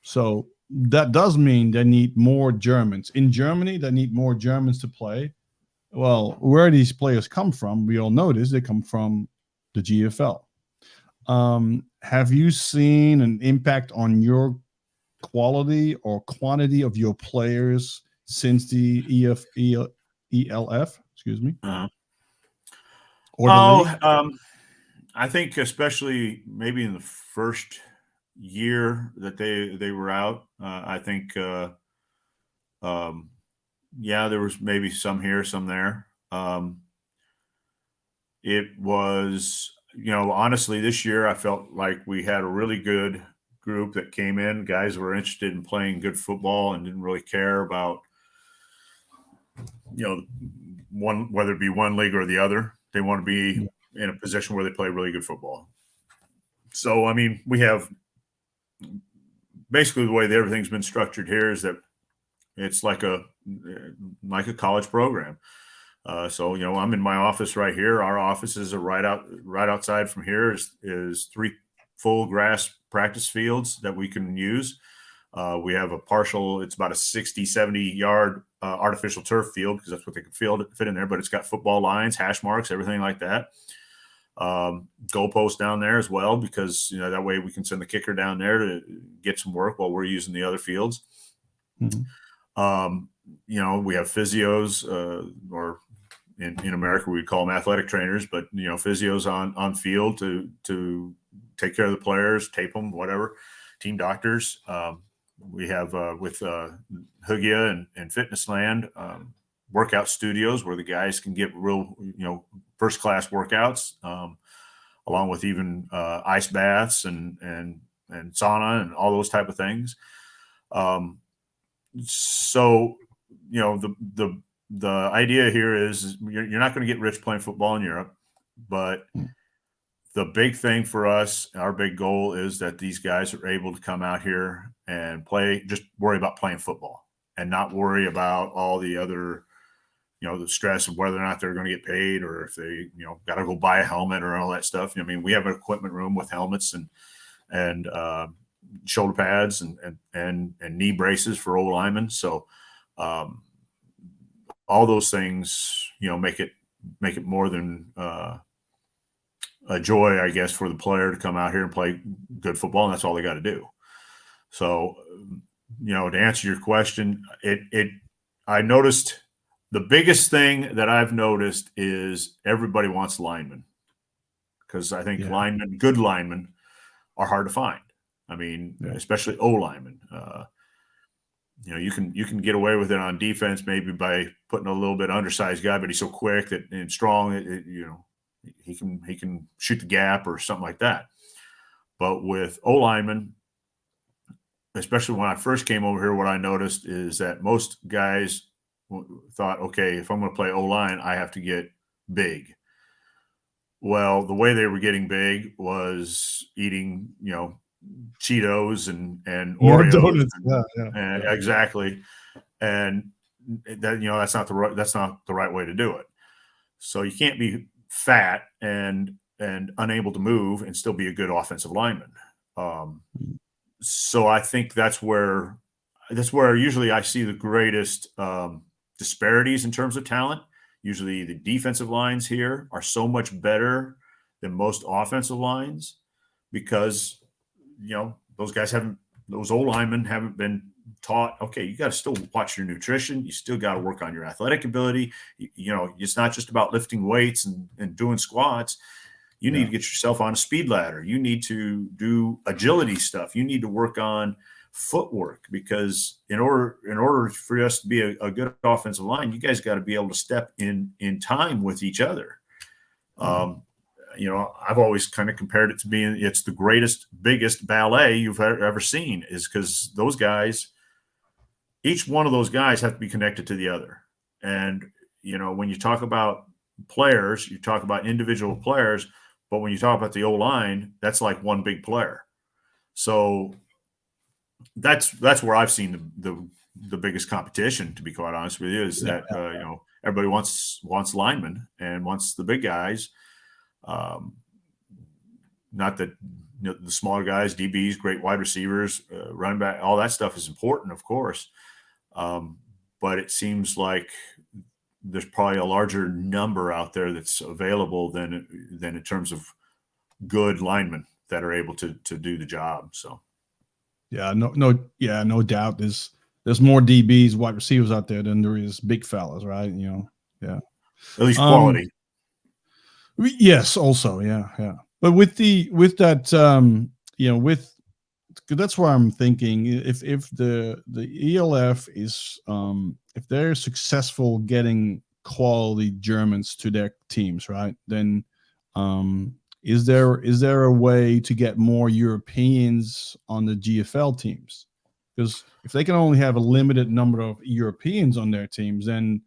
So that does mean they need more Germans. In Germany, they need more Germans to play. Well, where these players come from, we all know this. They come from the GFL. Have you seen an impact on your quality or quantity of your players since the ELF? Excuse me. I think especially maybe in the first year that they were out, I think there was maybe some here, some there. It was, honestly, this year I felt like we had a really good group that came in. Guys were interested in playing good football and didn't really care about one, whether it be one league or the other. They want to be in a position where they play really good football. So, I mean, we have basically the way that everything's been structured here is that it's like a college program. So, I'm in my office right here. Our offices are right outside from here is 3 full grass practice fields that we can use. We have a partial, it's about a 60, 70-yard artificial turf field, because that's what they can fit in there, but it's got football lines, hash marks, everything like that. Goalpost down there as well, because that way we can send the kicker down there to get some work while we're using the other fields. Mm-hmm. We have physios, or in America we'd call them athletic trainers, but physios on field to take care of the players, tape them, whatever. Team doctors. We have with Hugia and Fitnessland, workout studios where the guys can get real, first class workouts, along with even ice baths and sauna and all those type of things. So, the idea here is you're not going to get rich playing football in Europe, but the big thing for us, our big goal is that these guys are able to come out here and play, just worry about playing football and not worry about all the other, the stress of whether or not they're going to get paid or if they, got to go buy a helmet or all that stuff. I mean, we have an equipment room with helmets and shoulder pads and knee braces for old linemen. So all those things, make it more than a joy, I guess, for the player to come out here and play good football, and that's all they got to do. So, to answer your question, I noticed the biggest thing that I've noticed is everybody wants linemen, because I think good linemen are hard to find. I mean, especially O linemen. You can get away with it on defense maybe by putting a little bit undersized guy, but he's so quick and strong, he can shoot the gap or something like that. But with O linemen, especially when I first came over here, what I noticed is that most guys thought, okay, if I'm going to play O line, I have to get big. Well, the way they were getting big was eating, Cheetos and Oreos. Donuts. Exactly. And that, that's not the right way to do it. So you can't be fat and unable to move and still be a good offensive lineman. So I think that's where usually I see the greatest disparities in terms of talent. Usually the defensive lines here are so much better than most offensive lines because, those old linemen haven't been taught, okay, you got to still watch your nutrition. You still got to work on your athletic ability. It's not just about lifting weights and doing squats. You need to get yourself on a speed ladder. You need to do agility stuff. You need to work on footwork, because in order for us to be a good offensive line, you guys got to be able to step in time with each other. I've always kind of compared it to being it's the greatest, biggest ballet you've ever seen, is because those guys, each one of those guys have to be connected to the other. And, when you talk about players, you talk about individual players, but when you talk about the O-line, that's like one big player. So that's where I've seen the biggest competition, to be quite honest with you, is that, everybody wants linemen and wants the big guys. Not that the smaller guys, DBs, great wide receivers, running back, all that stuff is important, of course. But it seems like there's probably a larger number out there that's available than in terms of good linemen that are able to do the job. So, no doubt. There's more DBs, wide receivers out there than there is big fellas, right? At least quality. Yes, also, yeah. But with that, that's why I'm thinking if the ELF is if they're successful getting quality Germans to their teams, right? Then is there a way to get more Europeans on the GFL teams? Because if they can only have a limited number of Europeans on their teams, then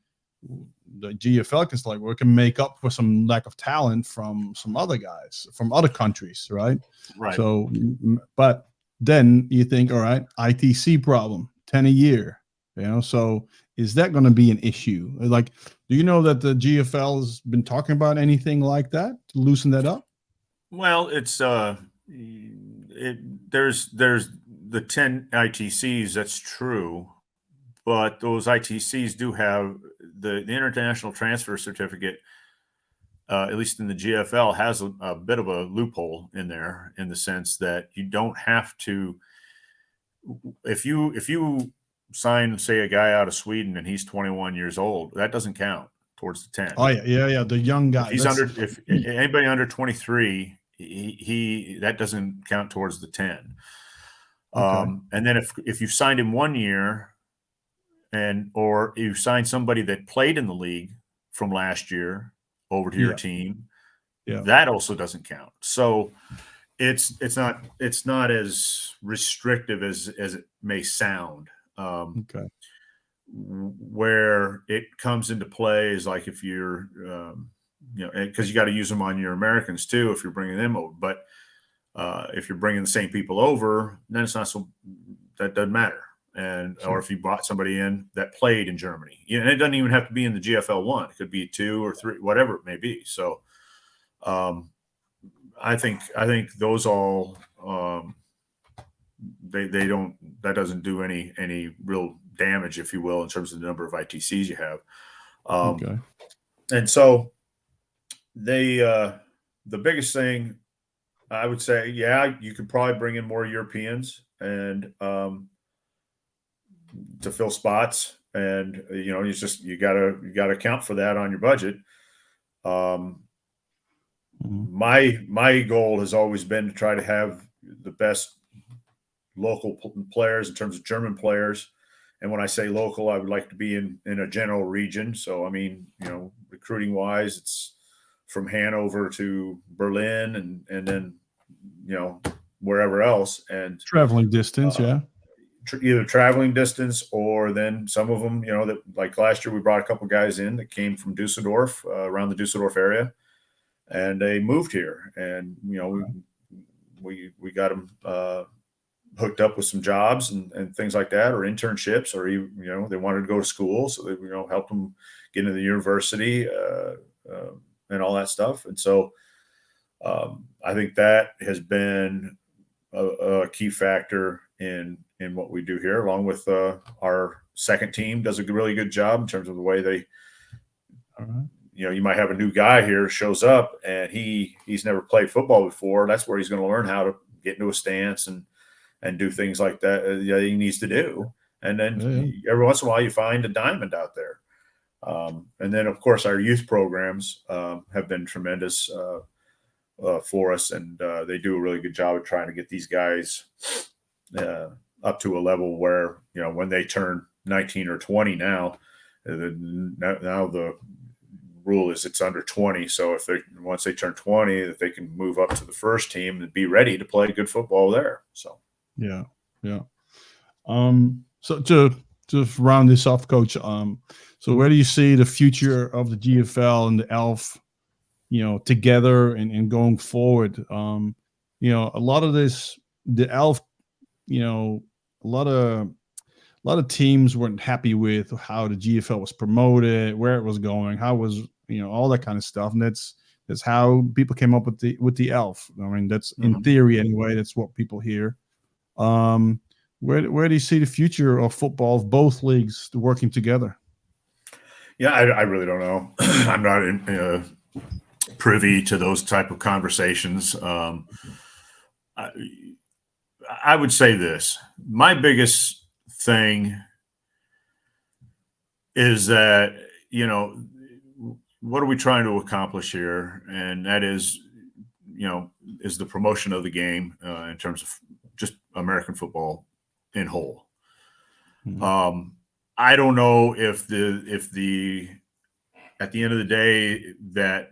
the GFL can make up for some lack of talent from some other guys from other countries, right? Right. So, but then you think, all right, ITC problem, 10 a year, so is that going to be an issue? Like, do you know that the GFL has been talking about anything like that to loosen that up? Well, it's there's the 10 ITCs, that's true, but those ITCs do have the international transfer certificate, at least in the GFL, has a bit of a loophole in there, in the sense that you don't have to, if you sign, say, a guy out of Sweden and he's 21 years old, that doesn't count towards the 10. Oh yeah, the young guy. If anybody under 23, he that doesn't count towards the 10. Okay. And then if you signed him 1 year, or you sign somebody that played in the league from last year over to your team, that also doesn't count. So it's not as restrictive as it may sound. Where it comes into play is like if you're because you got to use them on your Americans too if you're bringing them over. But if you're bringing the same people over, then it's not so, that doesn't matter. And Sure. or if you brought somebody in that played in Germany, and it doesn't even have to be in the GFL 1. It could be 2 or 3, whatever it may be. So I think those all they don't, that doesn't do any real damage, if you will, in terms of the number of ITCs you have. Okay. And so the biggest thing I would say, you could probably bring in more Europeans and to fill spots, and you gotta account for that on your budget. My goal has always been to try to have the best local players in terms of German players. And when I say local, I would like to be in a general region. So, I mean, recruiting wise, it's from Hanover to Berlin and then, wherever else. And Traveling distance, yeah. Either traveling distance or then some of them, that like last year, we brought a couple guys in that came from Dusseldorf, around the Dusseldorf area, and they moved here. And, we got them hooked up with some jobs and things like that, or internships, or they wanted to go to school, so they helped them get into the university and all that stuff. And so I think that has been a key factor in what we do here, along with our second team does a really good job in terms of the way they. You might have a new guy here shows up and he's never played football before. That's where he's going to learn how to get into a stance and do things like that he needs to do. And then every once in a while you find a diamond out there. And then, of course, our youth programs have been tremendous for us. And they do a really good job of trying to get these guys up to a level where, when they turn 19 or 20 now the rule is it's under 20. So if once they turn 20, that they can move up to the first team and be ready to play good football there. So. Yeah. So to round this off, Coach, so where do you see the future of the GFL and the ELF, together and going forward? A lot of this, the ELF, a lot of teams weren't happy with how the GFL was promoted, where it was going, how it was, all that kind of stuff, and that's how people came up with the ELF. I mean, that's in theory anyway. That's what people hear. Where do you see the future of football, of both leagues working together? Yeah, I really don't know. I'm not privy to those type of conversations. I would say this. My biggest thing is that, what are we trying to accomplish here? And that is, is the promotion of the game in terms of just American football in whole. I don't know if the at the end of the day that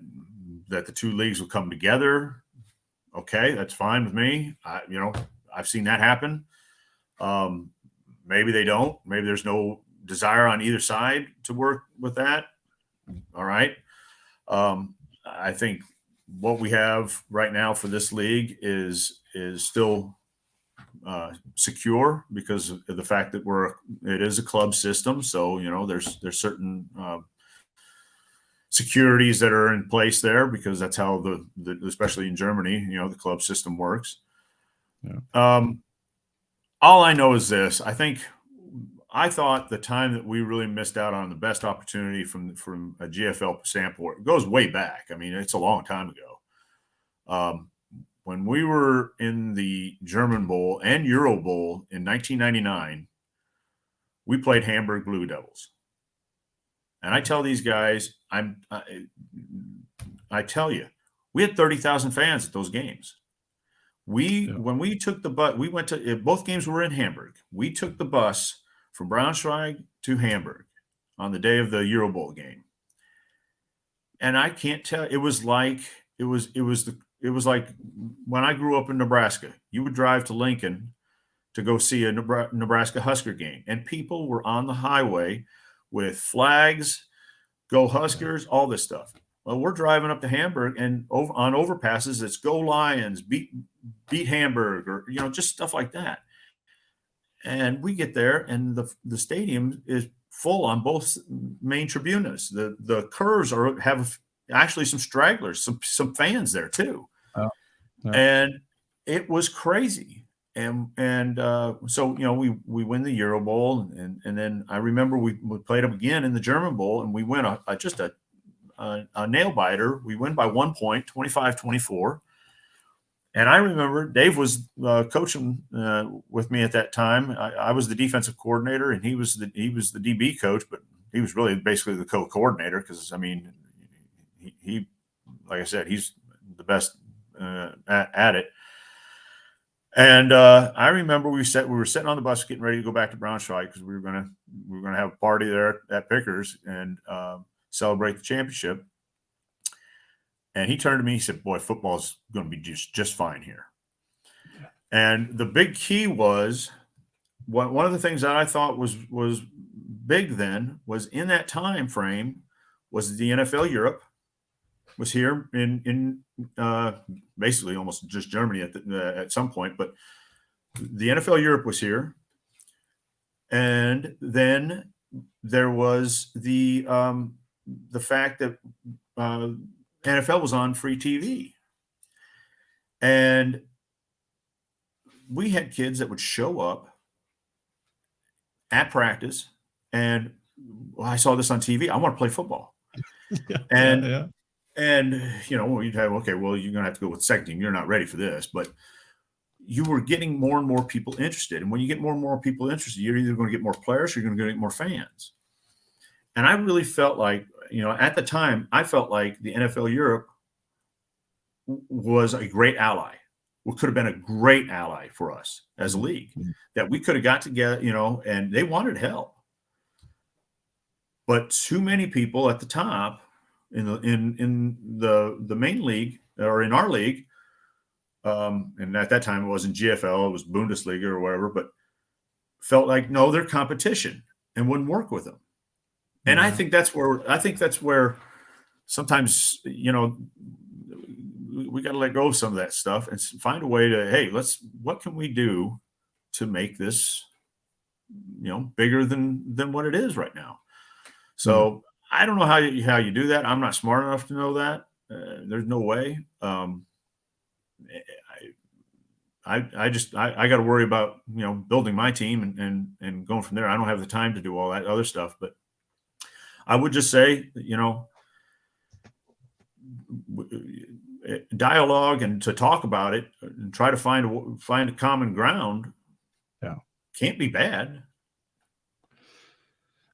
the two leagues will come together. Okay, that's fine with me. I've seen that happen. Maybe they don't. Maybe there's no desire on either side to work with that. All right. I think what we have right now for this league is still secure because of the fact that it is a club system. So, there's certain securities that are in place there because that's how the especially in Germany, the club system works. Yeah. All I know is this. I thought the time that we really missed out on the best opportunity from a GFL standpoint, it goes way back. I mean, it's a long time ago. When we were in the German Bowl and Euro Bowl in 1999, we played Hamburg Blue Devils. And I tell these guys, I tell you, we had 30,000 fans at those games. When we took the bus, we went to both games were in Hamburg. We took the bus from Braunschweig to Hamburg on the day of the Euro Bowl game. And I can't tell, it was like when I grew up in Nebraska. You would drive to Lincoln to go see a Nebraska Husker game, and people were on the highway with flags, go Huskers, all this stuff. Well, we're driving up to Hamburg, and on overpasses, it's "Go Lions," beat Hamburg, or just stuff like that. And we get there, and the stadium is full on both main tribunas. The curves have actually some stragglers, some fans there too, Oh, yeah. and it was crazy. And so we win the Euro Bowl, and then I remember we played them again in the German Bowl, and we win just a nail biter. We win by 1 point, 25-24. And I remember Dave was coaching with me at that time. I was the defensive coordinator, and he was the DB coach, but he was really basically the co-coordinator because, I mean, he like I said, he's the best at it. And I remember we were sitting on the bus getting ready to go back to Braunschweig because we were gonna have a party there at Pickers and celebrate the championship. And he turned to me, he said, "Boy, football's going to be just fine here." Yeah. And the big key was one of the things that I thought was big then was in that time frame was the NFL Europe was here in basically almost just Germany at some point, but the NFL Europe was here. And then there was the fact that NFL was on free TV. And we had kids that would show up at practice and, well, I saw this on TV. I want to play football. And you'd have, okay, well, you're going to have to go with second team. You're not ready for this. But you were getting more and more people interested. And when you get more and more people interested, you're either going to get more players or you're going to get more fans. And I really felt like, at the time, I felt like the NFL Europe was a great ally. It could have been a great ally for us as a league, that we could have got together, and they wanted help. But too many people at the top in the main league or in our league, and at that time it wasn't GFL, it was Bundesliga or whatever, but felt like, no, they're competition and wouldn't work with them. And I think that's where sometimes, we got to let go of some of that stuff and find a way to, hey, what can we do to make this, bigger than what it is right now? So I don't know how you do that. I'm not smart enough to know that. There's no way. I got to worry about, building my team and going from there. I don't have the time to do all that other stuff, but I would just say, dialogue and to talk about it and try to find a common ground. Yeah, can't be bad.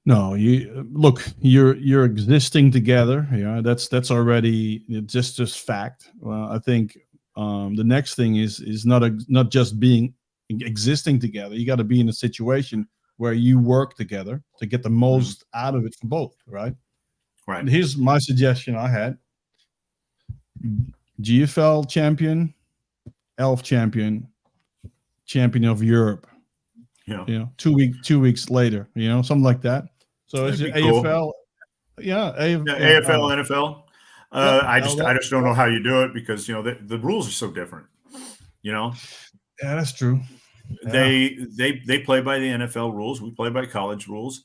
No, you're existing together. Yeah, that's already just fact. Well, I think the next thing is not just being existing together. You got to be in a situation where you work together to get the most out of it for both, right? Right. And here's my suggestion I had. GFL champion, ELF champion of Europe. Yeah. 2 weeks later, something like that. So it's AFL. Cool. AFL, NFL. I just don't know how you do it because the rules are so different. Yeah, that's true. Yeah. They play by the NFL rules. We play by college rules.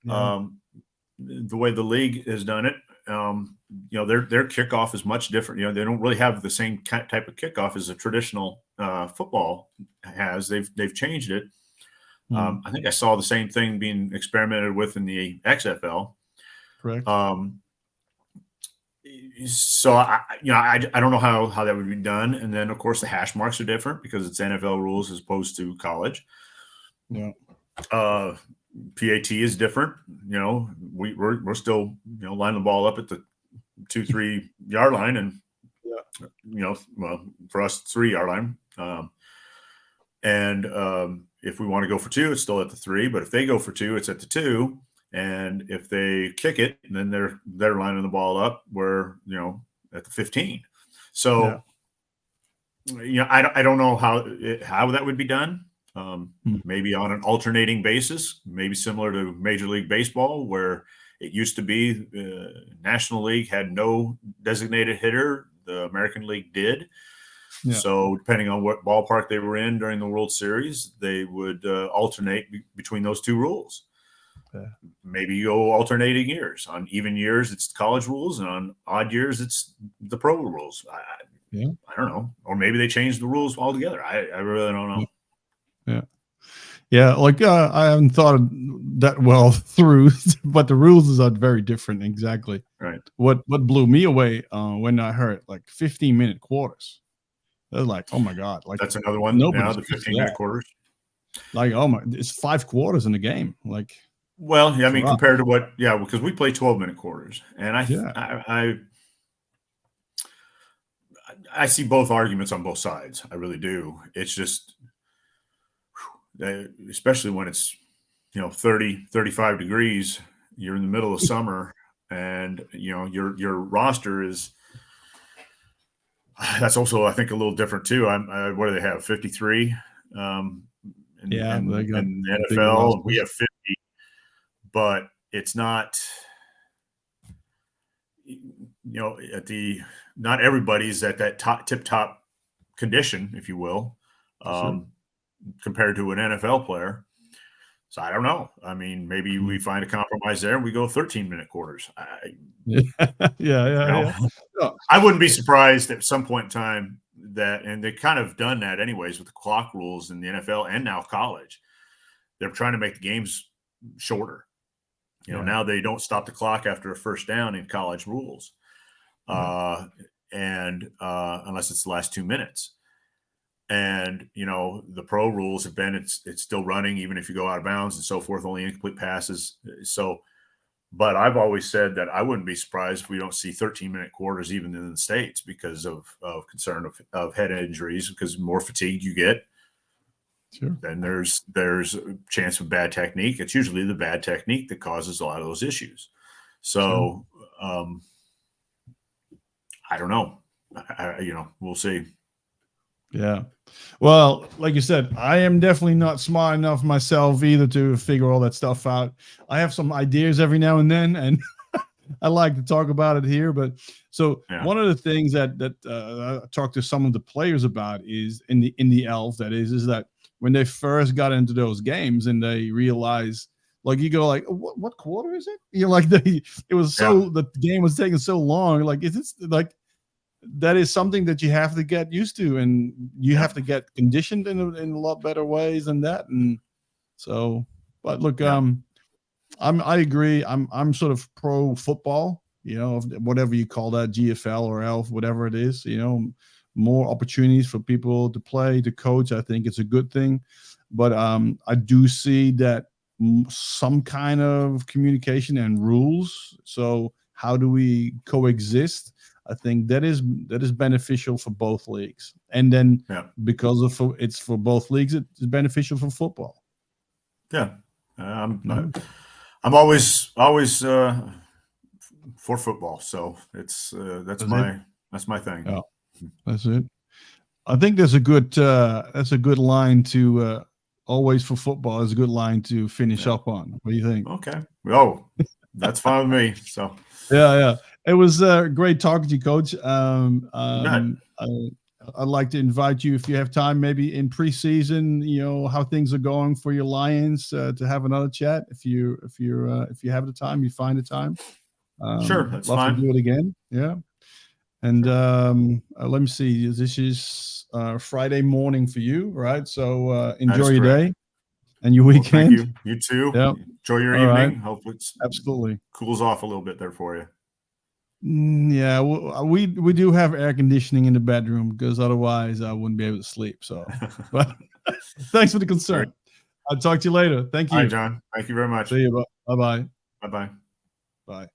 Yeah. The way the league has done it, their kickoff is much different. They don't really have the same type of kickoff as a traditional football has. They've changed it. I think I saw the same thing being experimented with in the XFL. Correct. So I don't know how that would be done. And then of course the hash marks are different because it's NFL rules as opposed to college. Yeah. PAT is different. We're still lining the ball up at the 2-3 yard line, and for us 3 yard line. If we want to go for 2, it's still at the 3. But if they go for 2, it's at the 2. And if they kick it, then they're lining the ball up where at the 15. So I don't know how that would be done. Maybe on an alternating basis, maybe similar to Major League Baseball, where It used to be National League had no designated hitter. The American League did. Yeah. So depending on what ballpark they were in during the World Series, they would alternate between those two rules. Yeah. Maybe you go alternating years. On even years, it's college rules, and on odd years, it's the pro rules. I don't know. Or maybe they changed the rules altogether. I really don't know. Yeah. Like I haven't thought that well through, but the rules are very different. Exactly. Right. What blew me away when I heard like 15-minute quarters. I was like, oh my God. Like that's another one. Now the 15-minute quarters. Like, oh my, it's 5 quarters in the game. Like, well, yeah, I mean, compared to what, because we play 12-minute quarters, and I see both arguments on both sides. I really do. It's just, especially when it's 30, 35 degrees, you're in the middle of summer, and your roster is. That's also, I think, a little different too. What do they have? 53. In the NFL, and we have 50, but it's not. Not everybody's at that tip-top condition, if you will, compared to an NFL player. So I don't know. I mean, maybe we find a compromise there and we go 13-minute quarters. Yeah. I wouldn't be surprised at some point in time that, and they've kind of done that anyways with the clock rules in the NFL and now college. They're trying to make the games shorter. Now they don't stop the clock after a first down in college rules, and unless it's the last 2 minutes. And the pro rules have been it's still running even if you go out of bounds and so forth, only incomplete passes. So, but I've always said that I wouldn't be surprised if we don't see 13-minute quarters even in the States because of concern of head injuries, because the more fatigued you get. Sure. Then there's a chance of bad technique. It's usually the bad technique that causes a lot of those issues. So, I don't know. We'll see. Yeah. Well, like you said, I am definitely not smart enough myself either to figure all that stuff out. I have some ideas every now and then, and I like to talk about it here. But one of the things that I talked to some of the players about is in the elf, is that when they first got into those games and they realize, like, you go like, what quarter is it? Like the game was taking so long. Like, is this like, that is something that you have to get used to, and you have to get conditioned in a lot better ways than that. And so, but look, I agree. I'm sort of pro football, whatever you call that, GFL or ELF, whatever it is, more opportunities for people to play, to coach. I think it's a good thing, but I do see that some kind of communication and rules. So how do we coexist? I think that is beneficial for both leagues, and then because it's for both leagues, it's beneficial for football. Yeah, I'm always for football, so it's that's my thing. Oh, that's it. I think that's a good line to always for football is a good line to finish up on. What do you think? Okay. Oh, that's fine with me. So yeah. It was great talking to you, Coach. I'd like to invite you, if you have time, maybe in preseason, how things are going for your Lions, to have another chat. If you have the time, you find the time. Sure, that's love fine. to do it again. Yeah. And let me see. This is Friday morning for you, right? So enjoy your day and your weekend. Well, thank you. You too. Yep. Enjoy your evening. Right. Hope it's absolutely cools off a little bit there for you. Yeah, we do have air conditioning in the bedroom, because otherwise I wouldn't be able to sleep. So, but thanks for the concern. Right. I'll talk to you later. Thank you. All right, John. Thank you very much. See you. Bye-bye. Bye-bye. Bye.